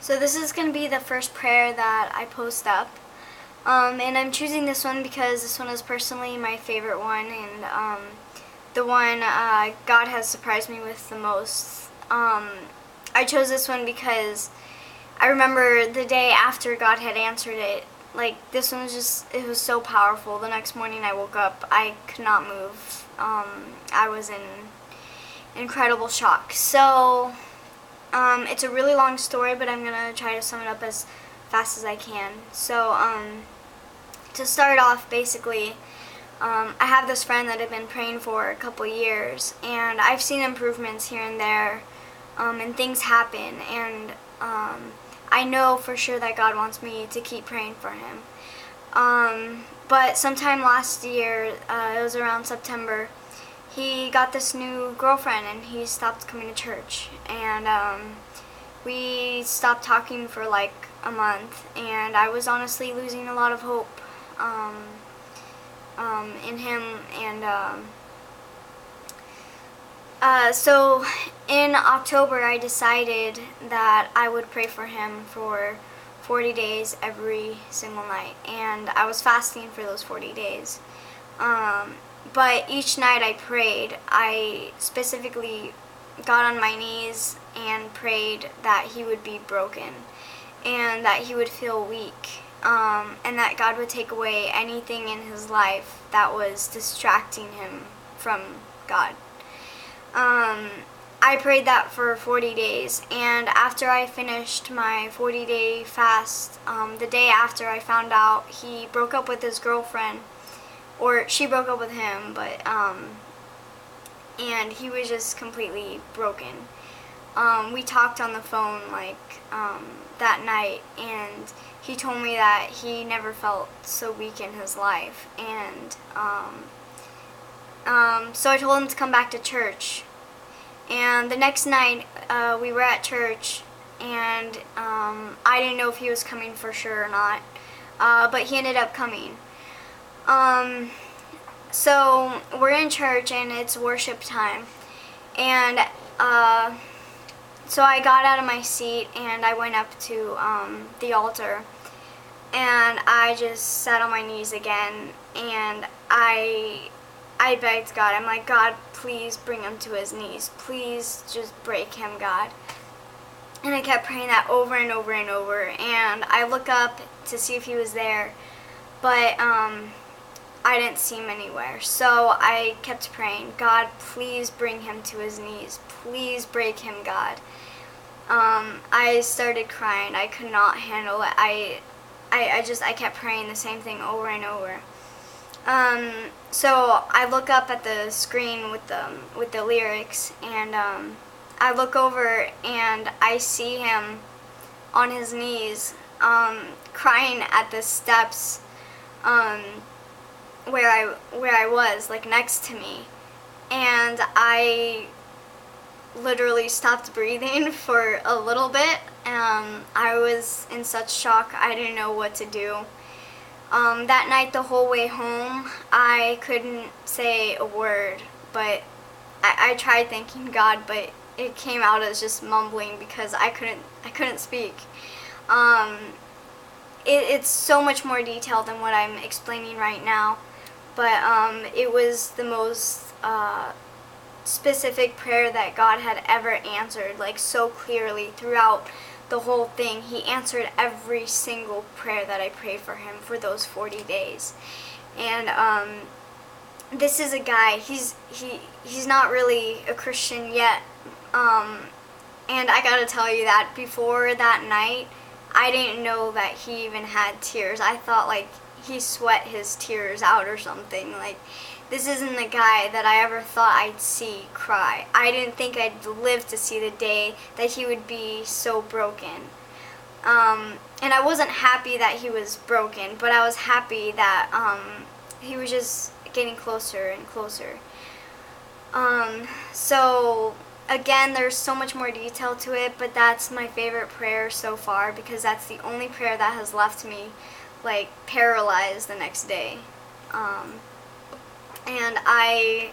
So this is going to be the first prayer that I post up. And I'm choosing this one because this one is personally my favorite one, and the one God has surprised me with the most. I chose this one because I remember the day after God had answered it. Like, this one was it was so powerful. The next morning I woke up, I could not move. I was in incredible shock. So, it's a really long story, but I'm going to try to sum it up as fast as I can. So, to start off, basically, I have this friend that I've been praying for a couple years, and I've seen improvements here and there, and things happen, and I know for sure that God wants me to keep praying for him. But sometime last year, it was around September, he got this new girlfriend, and he stopped coming to church, and we stopped talking for like a month, and I was honestly losing a lot of hope in him, and so in October I decided that I would pray for him for 40 days every single night, and I was fasting for those 40 days. But each night I prayed, I specifically got on my knees and prayed that he would be broken and that he would feel weak, and that God would take away anything in his life that was distracting him from God. I prayed that for 40 days, and after I finished my 40-day fast, the day after I found out he broke up with his girlfriend, or she broke up with him, but and he was just completely broken. We talked on the phone that night, and he told me that he never felt so weak in his life, and so I told him to come back to church. And the next night we were at church, and I didn't know if he was coming for sure or not, but he ended up coming. So we're in church, and it's worship time, and so I got out of my seat and I went up to the altar, and I just sat on my knees again, and I begged God. I'm like, God, please bring him to his knees. Please just break him, God. And I kept praying that over and over and over, and I look up to see if he was there, but I didn't see him anywhere. So I kept praying, God, please bring him to his knees. Please break him, God. I started crying. I could not handle it. I kept praying the same thing over and over. So I look up at the screen with the lyrics, and I look over and I see him on his knees, crying at the steps, where I was, like, next to me, and I literally stopped breathing for a little bit. I was in such shock, I didn't know what to do. That night, the whole way home, I couldn't say a word, but I tried thanking God, but it came out as just mumbling because I couldn't speak. It's so much more detailed than what I'm explaining right now, but it was the most specific prayer that God had ever answered, like, so clearly throughout the whole thing. He answered every single prayer that I prayed for him for those 40 days. And this is a guy, he's not really a Christian yet, and I gotta tell you that before that night, I didn't know that he even had tears. I thought, like, he sweat his tears out or something. Like, this isn't the guy that I ever thought I'd see cry. I didn't think I'd live to see the day that he would be so broken. And I wasn't happy that he was broken, but I was happy that he was just getting closer and closer. So again, there's so much more detail to it, but that's my favorite prayer so far because that's the only prayer that has left me, like, paralyzed the next day. And I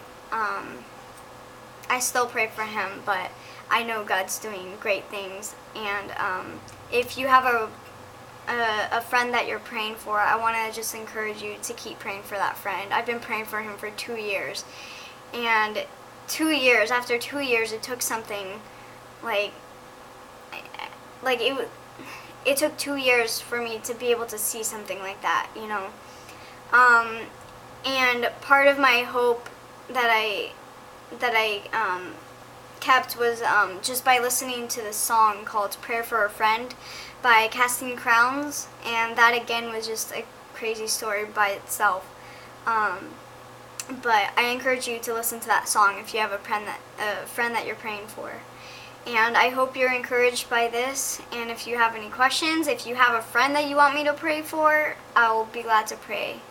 still pray for him, but I know God's doing great things. And if you have a friend that you're praying for, I want to just encourage you to keep praying for that friend. I've been praying for him for 2 years, and after 2 years, it took something like it took 2 years for me to be able to see something like that, you know. And part of my hope that I kept was just by listening to this song called "Prayer for a Friend" by Casting Crowns, and that again was just a crazy story by itself. But I encourage you to listen to that song if you have a friend that you're praying for. And I hope you're encouraged by this. And if you have any questions, if you have a friend that you want me to pray for, I will be glad to pray.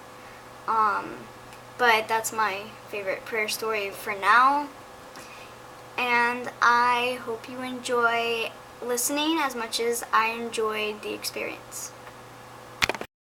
But that's my favorite prayer story for now. And I hope you enjoy listening as much as I enjoyed the experience.